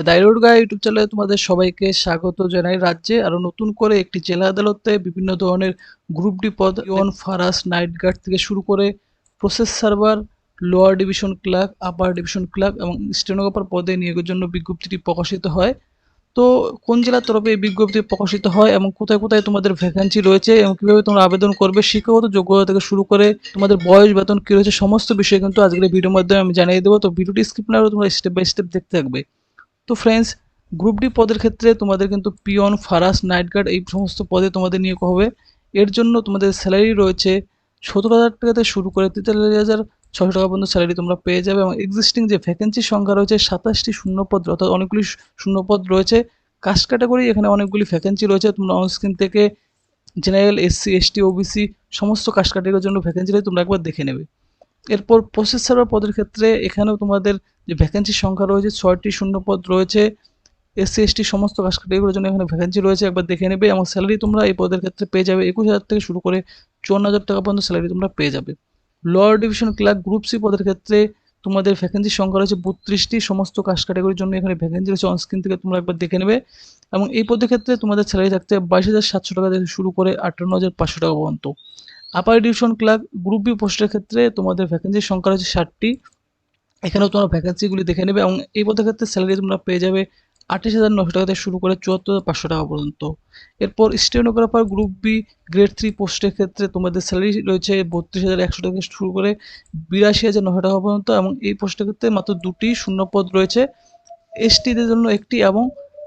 দাইরোড গাই YouTube চ্যানেলে তোমাদের সবাইকে স্বাগত জানাই। রাজ্যে আরো নতুন করে একটি জেলা আদালতে বিভিন্ন ধরনের গ্রুপ ডি পদ পিয়ন, ফারাস, নাইট গার্ড থেকে শুরু করে process server, lower division clerk, upper division clerk এবং স্টেনোগ্রাফার পদে নিয়োগের জন্য বিজ্ঞপ্তিটি প্রকাশিত হয়। তো কোন জেলার তরফে এই বিজ্ঞপ্তি প্রকাশিত হয় এবং কোথায় কোথায় তোমাদের ভ্যাকান্সি রয়েছে এবং কিভাবে তোমরা আবেদন করবে, শিক্ষাগত যোগ্যতা থেকে শুরু করে তোমাদের বয়স, বেতন কি রয়েছে, সমস্ত বিষয় কিন্তু আজকের এই ভিডিওর মাধ্যমে আমি জানিয়ে দেবো। তো ভিডিওটি স্কিপ না করে তোমরা স্টেপ বাই স্টেপ দেখতে থাকবে। তো ফ্রেন্ডস, গ্রুপ ডি পদের ক্ষেত্রে তোমাদের কিন্তু পিয়ন, ফারাস, নাইট গার্ড এই সমস্ত পদে তোমাদের নিয়োগ হবে। এর জন্য তোমাদের স্যালারি রয়েছে 17,000 টাকা থেকে শুরু করে 43,600 টাকা পর্যন্ত স্যালারি তোমরা পেয়ে যাবে এবং এক্সিস্টিং যে ভ্যাকেন্সির সংখ্যা রয়েছে 27টি শূন্যপদ, অর্থাৎ অনেকগুলি শূন্যপদ রয়েছে। কাস্ট ক্যাটাগরি এখানে অনেকগুলি ভ্যাকেন্সি রয়েছে, তোমরা অন স্ক্রিন থেকে জেনারেল, এসসি, এসটি, ওবিসি সমস্ত কাস্ট ক্যাটাগরির জন্য ভ্যাকেন্সি রয়েছে, তোমরা একবার দেখে নেবে। এরপর প্রসেস সার্ভার পদের ক্ষেত্রে এখানেও তোমাদের যে ভ্যাকেন্সির সংখ্যা রয়েছে 6টি শূন্যপদ রয়েছে। এসসি, এসটি সমস্ত কাস্ট ক্যাটাগরির জন্য এখানে ভ্যাকেন্সি রয়েছে, একবার দেখে নেবে। এবং স্যালারি তোমরা এই পদের ক্ষেত্রে পেয়ে যাবে 21,000 থেকে শুরু করে 54,000 টাকা পর্যন্ত স্যালারি তোমরা পেয়ে যাবে। Lower division clerk group C পদের ক্ষেত্রে তোমাদের ভ্যাকেন্সির সংখ্যা রয়েছে 32টি, সমস্ত কাস্ট ক্যাটাগরির জন্য এখানে ভ্যাকেন্সি রয়েছে, অনস্ক্রিন থেকে তোমরা একবার দেখে নেবে। এবং এই পদের ক্ষেত্রে তোমাদের স্যালারি থাকছে 22,700 টাকা থেকে শুরু করে 58,500 টাকা পর্যন্ত। Upper division clerk group B পোস্টের ক্ষেত্রে তোমাদের ভ্যাকেন্সির সংখ্যা রয়েছে 60টি, এখানেও তোমরা ভ্যাকেন্সিগুলি দেখে নেবে এবং এই পদের ক্ষেত্রে স্যালারি তোমরা পেয়ে যাবে 28,900 টাকা থেকে শুরু করে 74,500 টাকা পর্যন্ত। এরপর স্টেনোগ্রাফার গ্রুপ বি গ্রেড 3 পোস্টের ক্ষেত্রে তোমাদের স্যালারি রয়েছে 32,100 টাকা থেকে শুরু করে 82,900 টাকা পর্যন্ত এবং এই পোস্টের ক্ষেত্রে মাত্র 2টি শূন্যপদ রয়েছে, এসটিদের জন্য একটি এবং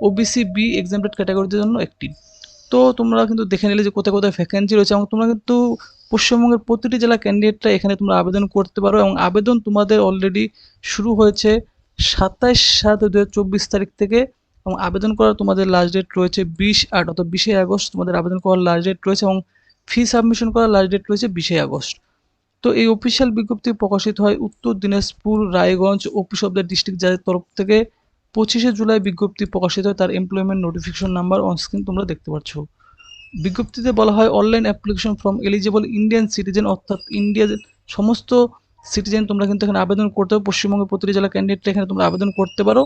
ওবিসি বি এক্সামটেড ক্যাটাগরিদের জন্য একটি। তো তোমরা কিন্তু দেখে নিলে যে কোথায় কোথায় ভ্যাকেন্সি রয়েছে এবং তোমরা কিন্তু পশ্চিমবঙ্গের প্রতিটি জেলা ক্যান্ডিডেটরা এখানে তোমরা আবেদন করতে পারো এবং আবেদন তোমাদের অলরেডি শুরু হয়েছে 27/7/2024 তারিখ থেকে এবং আবেদন করার তোমাদের লাস্ট ডেট রয়েছে 20/8 অর্থাৎ 20 আগস্ট তোমাদের আবেদন করার লাস্ট ডেট রয়েছে এবং ফি সাবমিশন করার লাস্ট ডেট রয়েছে 20 আগস্ট। তো এই অফিসিয়াল বিজ্ঞপ্তি প্রকাশিত হয় Uttar Dinajpur, Raiganj office of the district জাজের তরফ থেকে। 25শে জুলাই বিজ্ঞপ্তি প্রকাশিত হয়, তার employment notification number on screen তোমরা দেখতে পাচ্ছ। বিজ্ঞপ্তিতে বলা হয় online application from eligible Indian citizen, অর্থাৎ ইন্ডিয়ার সমস্ত সিটিজেন তোমরা কিন্তু এখানে আবেদন করতে পারো। পশ্চিমবঙ্গের প্রতিটি জেলা ক্যান্ডিডেট এখানে তোমরা আবেদন করতে পারো।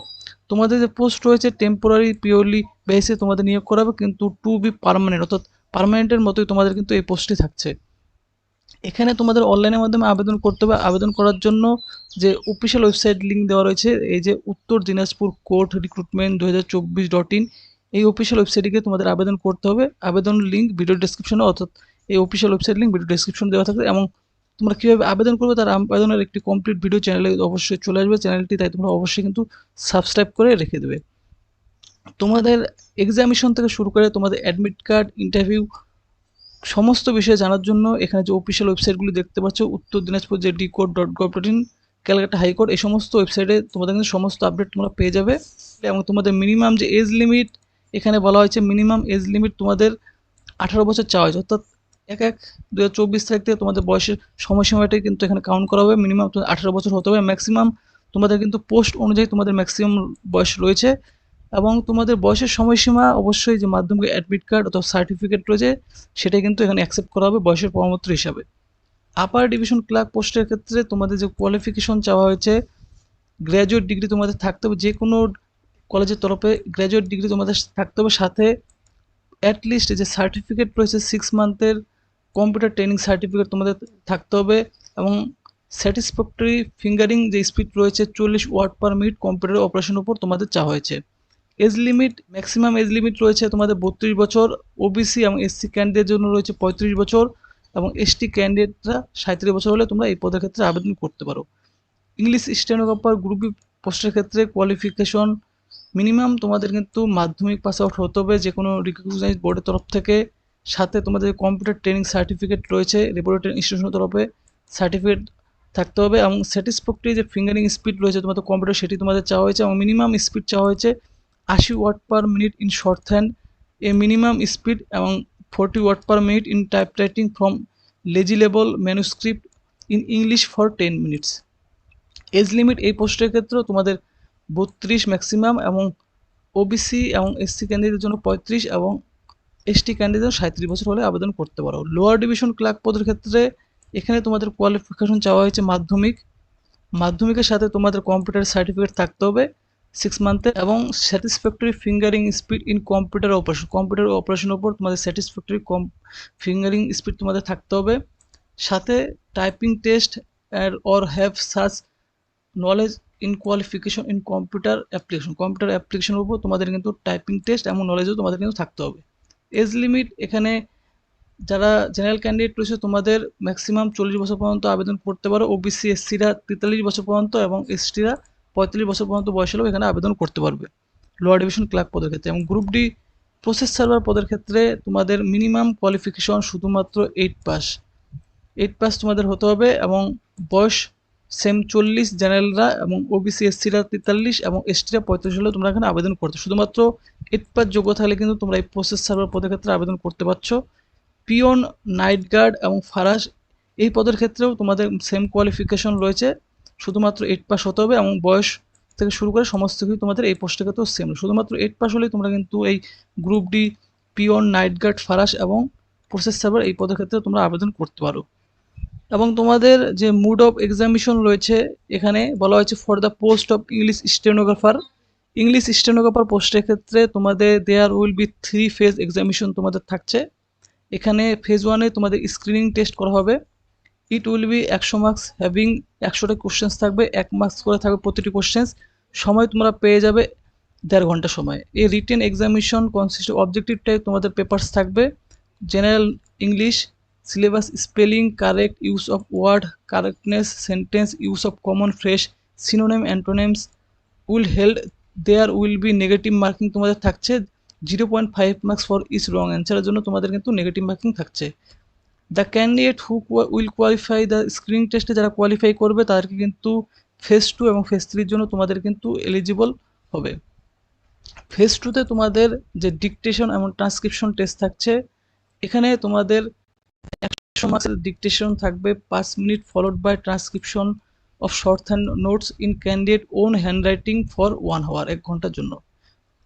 তোমাদের যে পোস্ট রয়েছে টেম্পোরারি পিওরলি বেসে তোমাদের নিয়োগ করা হবে, কিন্তু টু বি পার্মানেন্ট, অর্থাৎ পার্মানেন্টের মতোই তোমাদের কিন্তু এই পোস্টটি থাকছে। এখানে তোমাদের অনলাইনের মাধ্যমে আবেদন করতে হবে। আবেদন করার জন্য যে অফিসিয়াল ওয়েবসাইট লিঙ্ক দেওয়া রয়েছে, এই যে উত্তর দিনাজপুর কোর্ট রিক্রুটমেন্ট 2024.in, এই অফিসিয়াল ওয়েবসাইটে তোমাদের আবেদন করতে হবে। আবেদন লিঙ্ক ভিডিও ডেসক্রিপশনে, অর্থাৎ এই official website link video description দেওয়া থাকবে এবং তোমরা কীভাবে আবেদন করবে তার আবেদনের একটি কমপ্লিট ভিডিও চ্যানেলে অবশ্যই চলে আসবে। চ্যানেলটি তাই তোমরা অবশ্যই কিন্তু সাবস্ক্রাইব করে রেখে দেবে। তোমাদের এক্সামিনেশন থেকে শুরু করে তোমাদের অ্যাডমিট কার্ড, ইন্টারভিউ সমস্ত বিষয়ে জানার জন্য এখানে যে অফিসিয়াল ওয়েবসাইটগুলি দেখতে পাচ্ছ, উত্তর দিনাজপুর যে dcourt.gov.in, ক্যালকাটা হাইকোর্ট, এই সমস্ত ওয়েবসাইটে তোমাদের কিন্তু সমস্ত আপডেট তোমরা পেয়ে যাবে। এবং তোমাদের মিনিমাম যে এজ লিমিট, এখানে বলা হয়েছে মিনিমাম এজ লিমিট তোমাদের 18 বছর চাওয়া হয়েছে, অর্থাৎ 1/1/2024 তারিখ থেকে তোমাদের বয়সের সময়সীমাটাই কিন্তু এখানে কাউন্ট করা হবে। মিনিমাম 18 বছর হতে হবে। ম্যাক্সিমাম তোমাদের কিন্তু পোস্ট অনুযায়ী তোমাদের ম্যাক্সিমাম বয়স রয়েছে এবং তোমাদের বয়সের সময়সীমা অবশ্যই যে মাধ্যমিক অ্যাডমিট কার্ড অথবা সার্টিফিকেট রয়েছে সেটাই কিন্তু এখানে অ্যাকসেপ্ট করা হবে বয়সের প্রমাণপত্র হিসাবে। আপার ডিভিশন ক্লার্ক পোস্টের ক্ষেত্রে তোমাদের যে কোয়ালিফিকেশন চাওয়া হয়েছে, গ্র্যাজুয়েট ডিগ্রি তোমাদের থাকতে হবে, যে কোনো কলেজের তরফে গ্র্যাজুয়েট ডিগ্রি তোমাদের থাকতে হবে, সাথে অ্যাটলিস্ট যে সার্টিফিকেট রয়েছে 6 মান্থের কম্পিউটার ট্রেনিং সার্টিফিকেট তোমাদের থাকতে হবে এবং স্যাটিসফ্যাক্টরি ফিঙ্গারিং যে স্পিড রয়েছে 40 ওয়ার্ড পার মিনিট কম্পিউটার অপারেশনের উপর তোমাদের চাওয়া হয়েছে। Age limit, maximum age limit রয়েছে তোমাদের 32 বছর, ওবিসি এবং এসসি ক্যান্ডিডেটের জন্য রয়েছে 35 বছর এবং এসটি ক্যান্ডিডেটরা 37 বছর হলে তোমরা এই পদের ক্ষেত্রে আবেদন করতে পারো। ইংলিশ স্টেনোগ্রাফার গ্রুপ বি পোস্টের ক্ষেত্রে কোয়ালিফিকেশন মিনিমাম তোমাদের কিন্তু মাধ্যমিক পাস আউট হতে হবে যে কোনো রিকগনাইজড বোর্ডের তরফ থেকে, সাথে তোমাদের কম্পিউটার ট্রেনিং সার্টিফিকেট রয়েছে রেপুটেড ইনস্টিটিউশনের তরফে সার্টিফিকেট থাকতে হবে এবং স্যাটিসফ্যাক্টরি যে ফিঙ্গারিং স্পিড রয়েছে তোমাদের কম্পিউটার সেটি তোমাদের চাওয়া হয়েছে এবং মিনিমাম স্পিড চাওয়া হয়েছে 80 ওয়াট per minute in shorthand, a minimum speed এবং 40 ওয়াট per minute in typewriting from legible manuscript in English for 10 minutes. Age limit এই পোস্টের ক্ষেত্রেও তোমাদের 32 ম্যাক্সিমাম এবং ওবিসি এবং এসসি ক্যান্ডিডেটের জন্য 35 এবং এসটি ক্যান্ডিডেট 37 বছর হলে আবেদন করতে পারো। লোয়ার ডিভিশন ক্লার্ক পদের ক্ষেত্রে এখানে তোমাদের কোয়ালিফিকেশন চাওয়া হয়েছে মাধ্যমিকের সাথে তোমাদের কম্পিউটার সার্টিফিকেট থাকতে হবে, 6 মান্থে, এবং satisfactory fingering speed in computer অপারেশনের উপর তোমাদের স্যাটিসফ্যাক্টরি ফিঙ্গারিং স্পিড তোমাদের থাকতে হবে। সাথে typing test or have such knowledge in qualification in computer অ্যাপ্লিকেশনের উপর তোমাদের কিন্তু টাইপিং টেস্ট এবং নলেজও তোমাদের কিন্তু থাকতে হবে। এজ লিমিট, এখানে যারা জেনারেল ক্যান্ডিডেট রয়েছে তোমাদের ম্যাক্সিমাম 40 বছর পর্যন্ত আবেদন করতে পারো। ওবিসি এসসিরা 43 বছর পর্যন্ত এবং এসটিরা 45 বছর পর্যন্ত বয়স হলেও এখানে আবেদন করতে পারবে লোয়ার ডিভিশন ক্লার্ক পদের ক্ষেত্রে। এবং গ্রুপ ডি প্রসেস সার্ভার পদের ক্ষেত্রে তোমাদের মিনিমাম কোয়ালিফিকেশন শুধুমাত্র 8 পাস তোমাদের হতে হবে, এবং বয়স সেম 40 জেনারেলরা, এবং ওবিসি এসসিরা 43 এবং এসটিরা 35 হলেও তোমরা এখানে আবেদন করতে, শুধুমাত্র 8 পাস যোগ্য থাকলে কিন্তু তোমরা এই প্রসেস সার্ভার পদের ক্ষেত্রে আবেদন করতে পারছো। পিয়ন, নাইট গার্ড এবং ফারাস এই পদের ক্ষেত্রেও তোমাদের সেম কোয়ালিফিকেশন রয়েছে, শুধুমাত্র 8 পাস হতে হবে, এবং বয়স থেকে শুরু করে সমস্ত কিছু তোমাদের এই পোস্টের ক্ষেত্রেও সেম, শুধুমাত্র 8 পাস হলেই তোমরা কিন্তু এই group D, peon, night guard, ফারাস এবং প্রসেস সার্ভার এই পদের ক্ষেত্রে তোমরা আবেদন করতে পারো। এবং তোমাদের যে মুড অফ এক্সামিনেশন রয়েছে, এখানে বলা হয়েছে for the post of English stenographer পোস্টের ক্ষেত্রে তোমাদের there will be 3 phase examination তোমাদের থাকছে। এখানে ফেজ 1-এ তোমাদের স্ক্রিনিং টেস্ট করা হবে। It will be 100 marks having 100টা কোশ্চেন্স থাকবে, 1 মার্কস করে থাকবে প্রতিটি কোশ্চেন্স। সময় তোমরা পেয়ে যাবে 1.5 ঘন্টা সময়। এই written examination consist objective type তোমাদের পেপারস থাকবে, general English, syllabus, spelling correct, use of word correctness, sentence use of common phrase, synonym antonyms will held. There will be negative marking তোমাদের থাকছে 0.5 মার্কস ফর ইচ রং অ্যান্সারের জন্য তোমাদের কিন্তু negative marking থাকছে। The candidate who will qualify the screening টেস্টে যারা qualify করবে তাদেরকে কিন্তু ফেজ 2 এবং ফেজ 3-র জন্য তোমাদের কিন্তু এলিজিবল হবে। ফেজ 2-তে তোমাদের যে ডিকটেশন এবং ট্রান্সক্রিপশন টেস্ট থাকছে, এখানে তোমাদের 100 মার্কসের ডিকটেশন থাকবে 5 minute, followed by transcription of shorthand notes in candidate own handwriting for 1 hour, 1 ঘন্টার জন্য।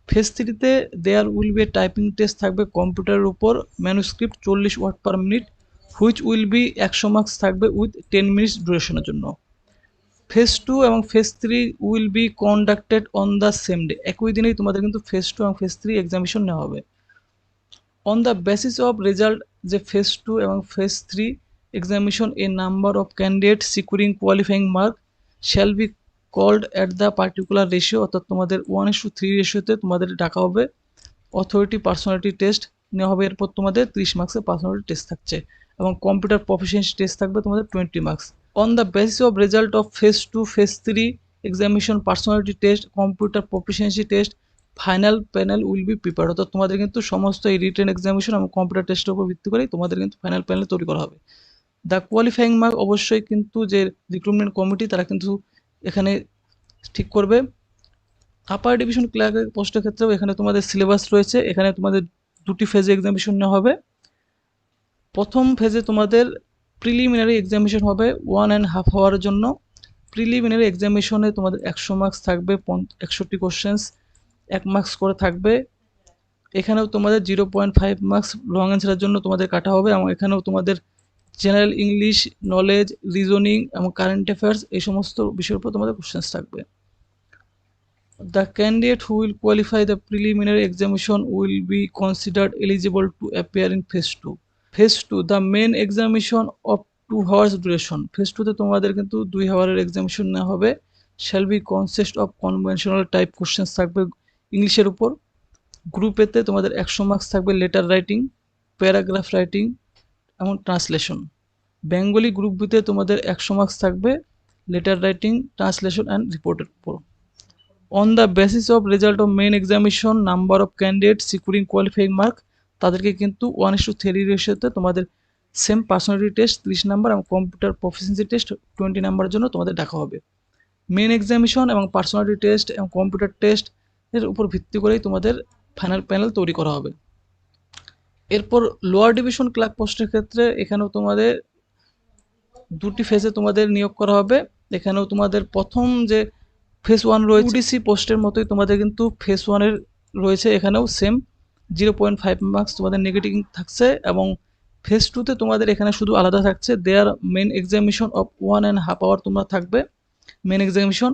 ফেজ 3-তে there will be typing test থাকবে কম্পিউটারের উপর, manuscript 40 word per minute, which will be 100 marks থাকবে উইথ 10 মিনিটস ডিউরেশনের জন্য। ফেজ 2 এবং phase 3 will be conducted on the same day, একই দিনেই তোমাদের কিন্তু ফেজ 2 এবং ফেজ 3 এক্সামিনেশন নেওয়া হবে। On the basis of result, যে ফেজ 2 এবং phase 3 examination, a number of candidate securing qualifying mark shall be called at the particular ratio, অর্থাৎ তোমাদের 1:3 রেশিওতে তোমাদের ডাকা হবে। অথরিটি পার্সোনালিটি টেস্ট নেওয়া হবে, এরপর তোমাদের 30 মার্কসের পার্সোনালিটি টেস্ট থাকছে, এবং কম্পিউটার প্রফিসিয়েন্সি টেস্ট থাকবে তোমাদের 20 marks. On the basis of result of phase 2 phase 3 examination, personality test, computer proficiency test, final panel will be prepared, অর্থাৎ তোমাদের কিন্তু সমস্ত এই রিটেন এক্সামিনেশন এবং কম্পিউটার টেস্টের উপর ভিত্তি করেই তোমাদের কিন্তু ফাইনাল প্যানেল তৈরি করা হবে। দ্য কোয়ালিফাইং মার্ক অবশ্যই কিন্তু যে রিক্রুটমেন্ট কমিটি তারা কিন্তু এখানে ঠিক করবে। আপার ডিভিশন ক্লার্কের পোস্টের ক্ষেত্রেও এখানে তোমাদের সিলেবাস রয়েছে, এখানে তোমাদের 2টি ফেজে এক্সামিনেশন নেওয়া হবে। প্রথম ফেজে তোমাদের প্রিলিমিনারি এক্সামিনেশন হবে 1.5 আওয়ারের জন্য। প্রিলিমিনারি এক্সামিনেশনে তোমাদের 100 মার্কস থাকবে, 61টি কোশ্চেন্স, 1 মার্কস করে থাকবে। এখানেও তোমাদের 0.5 মার্কস লং অ্যান্সারের জন্য তোমাদের কাটা হবে, এবং এখানেও তোমাদের জেনারেল ইংলিশ, নলেজ, রিজনিং এবং কারেন্ট অ্যাফেয়ার্স এই সমস্ত বিষয়ের উপর তোমাদের কোশ্চেন্স থাকবে। The candidate who will qualify the preliminary examination will be considered eligible to appear in phase 2. Phase 2, the main examination of 2 hours duration. Phase 2-তে তোমাদের কিন্তু 2 আওয়ারের examination নেওয়া হবে। Shall be consist of conventional type questions থাকবে ইংলিশের উপর। Group এতে তোমাদের 100 marks থাকবে লেটার রাইটিং, প্যারাগ্রাফ রাইটিং এবং ট্রান্সলেশন। বেঙ্গলি গ্রুপ বিতে তোমাদের 100 মার্কস থাকবে লেটার রাইটিং, ট্রান্সলেশন অ্যান্ড রিপোর্টের উপর। On the basis of result of main examination, number of candidate securing qualifying mark, তাদেরকে কিন্তু 1:3 রেশিওতে তোমাদের সেম পার্সোনালিটি টেস্ট 30 নাম্বার এবং কম্পিউটার প্রফিসিয়েন্সি টেস্ট 20 নাম্বারের জন্য তোমাদের ডাকা হবে। মেন এক্সামিনেশন এবং পার্সোনালিটি টেস্ট এবং কম্পিউটার টেস্ট এর উপর ভিত্তি করেই তোমাদের ফাইনাল প্যানেল তৈরি করা হবে। এরপর লোয়ার ডিভিশন ক্লার্ক পোস্টের ক্ষেত্রে এখানেও তোমাদের 2টি ফেজে তোমাদের নিয়োগ করা হবে। এখানেও তোমাদের প্রথম যে ফেজ 1 রয়েছে ওডিসি পোস্টের মতোই তোমাদের কিন্তু ফেজ 1-এর রয়েছে, এখানেও সেম 0.5 মার্কস তোমাদের নেগেটিভ থাকছে, এবং ফেজ 2-তে তোমাদের এখানে শুধু আলাদা থাকছে there main examination of 1.5 hour তোমরা থাকবে। Main examination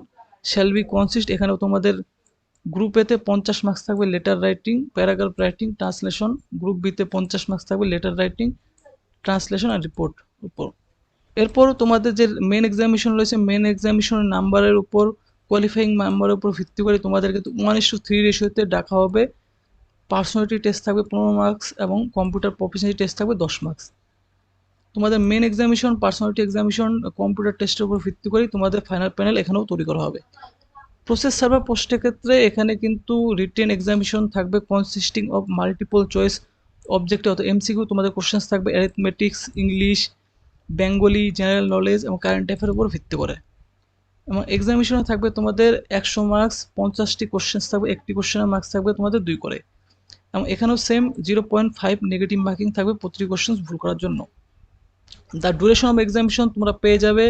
shall be consist, এখানেও তোমাদের গ্রুপ এতে 50 মার্কস থাকবে letter writing, paragraph writing, translation. Group বিতে 50 মার্কস থাকবে লেটার রাইটিং, ট্রান্সলেশন আর রিপোর্ট উপর। এরপর তোমাদের যে মেন এক্সামিনেশন রয়েছে, মেন এক্সামিনেশনের নাম্বারের উপর, কোয়ালিফাইং নাম্বারের উপর ভিত্তি করে তোমাদেরকে 1:3 রেশিওতে ডাকা হবে। পার্সোনালিটি টেস্ট থাকবে 15 মার্কস এবং কম্পিউটার প্রফিসিয়েন্সি টেস্ট থাকবে 10 মার্কস। তোমাদের main examination, personality examination, computer টেস্টের উপর ভিত্তি করে তোমাদের ফাইনাল প্যানেল এখানেও তৈরি করা হবে। প্রসেস সার্ভার পোস্টের ক্ষেত্রে এখানে কিন্তু রিটেন এক্সামিনেশন থাকবে consisting of multiple choice objective অর্থাৎ এমসিকিউ তোমাদের কোশ্চেন্স থাকবে arithmetics, English, Bengali, general knowledge এবং কারেন্ট অ্যাফেয়ারের উপর ভিত্তি করে। এবং এক্সামিনেশনে থাকবে তোমাদের 100 মার্কস, 50টি কোশ্চেন্স থাকবে, একটি কোশ্চেনের মার্কস থাকবে তোমাদের 2 করে। এবং এখানেও সেম 0.5 নেগেটিভ মার্কিং থাকবে প্রতিটি কোশ্চেন্স ভুল করার জন্য। দ্য ডিউরেশন অফ এক্সামিনেশন তোমরা পেয়ে যাবে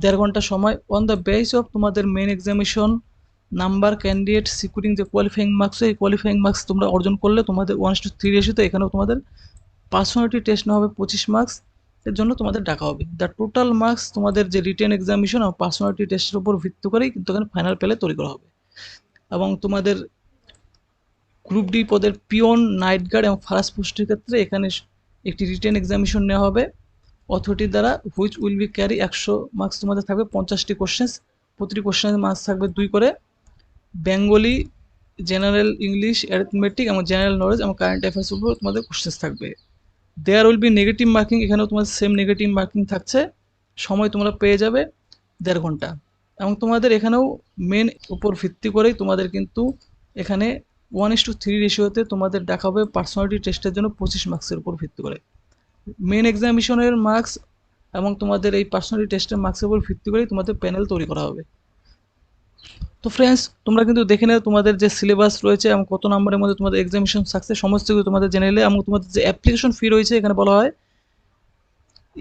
1.5 ঘন্টা সময়। অন দ্য বেস অফ তোমাদের main examination number candidate securing যে কোয়ালিফাইং মার্কস, এই কোয়ালিফাইং মার্কস তোমরা অর্জন করলে তোমাদের 1:3 রেশিওতে এখানেও তোমাদের পার্সোনালিটি টেস্ট নেওয়া হবে 25 মার্কস, এর জন্য তোমাদের ডাকা হবে। দ্য টোটাল মার্কস তোমাদের যে রিটেন এক্সামিনেশন আর পার্সোনালিটি টেস্টের উপর ভিত্তি করেই কিন্তু এখানে ফাইনাল প্যানেল তৈরি করা হবে। এবং তোমাদের গ্রুপ ডি পদের পিওন, নাইট গার্ড এবং ফারাস পোস্টের ক্ষেত্রে এখানে একটি রিটেন এক্সামিনেশন নেওয়া হবে অথরিটির দ্বারা, which will B carry 100 marks তোমাদের থাকবে, 50টি কোশ্চেন্স, প্রতিটি কোশ্চেনের মার্কস থাকবে 2 করে। বেঙ্গলি, জেনারেল ইংলিশ, অ্যারিথমেটিক এবং জেনারেল নলেজ এবং কারেন্ট অ্যাফেয়ার্স উপর তোমাদের কোশ্চেন্স থাকবে। There will be negative marking, এখানেও তোমাদের সেম নেগেটিভ মার্কিং থাকছে। সময় তোমরা পেয়ে যাবে 1.5 ঘন্টা। এবং তোমাদের এখানেও মেন উপর ভিত্তি করেই তোমাদের কিন্তু এখানে 1:3 রেশিওতে তোমাদের ডাকা হবে পার্সোনালিটি টেস্টের জন্য 25 মার্কসের উপর ভিত্তি করে। মেন এক্সামিনেশনের মার্কস এবং তোমাদের এই পার্সোনালিটি টেস্টের মার্কসের উপর ভিত্তি করেই তোমাদের প্যানেল তৈরি করা হবে। তো ফ্রেন্ডস, তোমরা কিন্তু দেখে নেবে তোমাদের যে সিলেবাস রয়েছে এবং কত নম্বরের মধ্যে তোমাদের এক্সামিনেশন সাকসেস সমস্ত কিছু তোমাদের জেনে নিলে। এবং তোমাদের যে অ্যাপ্লিকেশন ফি রয়েছে, এখানে বলা হয়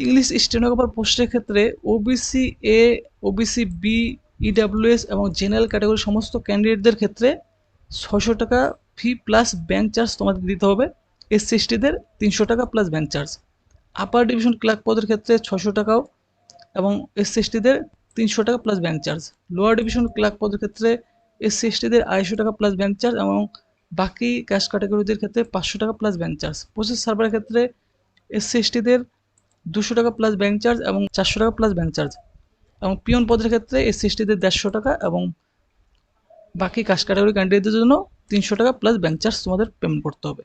ইংলিশ স্টেনোগ্রাফার পোস্টের ক্ষেত্রে OBC A, OBC B, EWS এবং জেনারেল ক্যাটাগরি সমস্ত ক্যান্ডিডেটদের ক্ষেত্রে 600 টাকা ফি প্লাস ব্যাংক চার্জ তোমাদের দিতে হবে। এসসি এসটিদের 300 টাকা plus bank charge. Upper division clerk পদের ক্ষেত্রে 600 টাকাও এবং এসসি এসটিদের 300 টাকা plus bank charge. Lower division clerk পদের ক্ষেত্রে এসসি এসটিদের 250 টাকা প্লাস ব্যাংক চার্জ এবং বাকি ক্যাশ ক্যাটাগরিদের ক্ষেত্রে 500 টাকা প্লাস ব্যাংক চার্জ। প্রসেস সার্ভারের ক্ষেত্রে এসসি এসটিদের 200 টাকা প্লাস ব্যাংক চার্জ এবং 400 টাকা প্লাস ব্যাংক চার্জ। এবং পিয়ন পদের ক্ষেত্রে এসসি এসটিদের 150 টাকা এবং বাকি কাজ ক্যাটাগরি ক্যান্ডিডেটদের জন্য 300 টাকা প্লাস ব্যাংক চার্জ তোমাদের পেমেন্ট করতে হবে।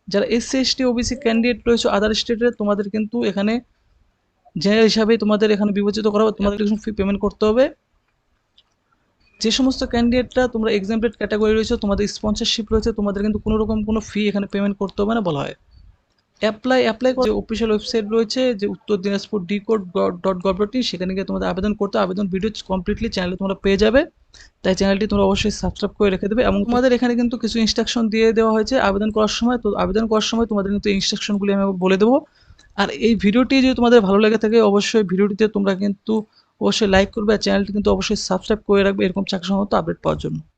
যারা এসসি এসটি ওবিসি ক্যান্ডিডেট রয়েছে আদার স্টেটের, তোমাদের কিন্তু এখানে জেনারেল হিসাবে তোমাদের এখানে বিবেচিত করা হবে, তোমাদের কিছু ফি পেমেন্ট করতে হবে। যে সমস্ত ক্যান্ডিডেটরা তোমরা এক্সামপ্টেড ক্যাটাগরি রয়েছে, তোমাদের স্পন্সরশিপ রয়েছে, তোমাদের কিন্তু কোনো রকম কোনো ফি এখানে পেমেন্ট করতে হবে না বলা হয়। অ্যাপ্লাই করে অফিসিয়াল ওয়েবসাইট রয়েছে যে উত্তর দিনাজপুর decode.gov.in, সেখানে গিয়ে তোমাদের আবেদন করতে, আবেদন ভিডিও কমপ্লিটলি চ্যানেলে তোমরা পেয়ে যাবে। তাই চ্যানেলটি তোমরা অবশ্যই সাবস্ক্রাইব করে রেখে দেবে। এবং তোমাদের এখানে কিন্তু কিছু ইনস্ট্রাকশন দিয়ে দেওয়া হয়েছে আবেদন করার সময়। তো আবেদন করার সময় তোমাদের কিন্তু এই ইনস্ট্রাকশনগুলি আমি বলে দেবো। আর এই ভিডিওটি যদি তোমাদের ভালো লেগে থাকে, অবশ্যই ভিডিওটিতে তোমরা কিন্তু অবশ্যই লাইক করবে আর চ্যানেলটি কিন্তু অবশ্যই সাবস্ক্রাইব করে রাখবে এরকম চাকরি সংক্রান্ত আপডেট পাওয়ার জন্য।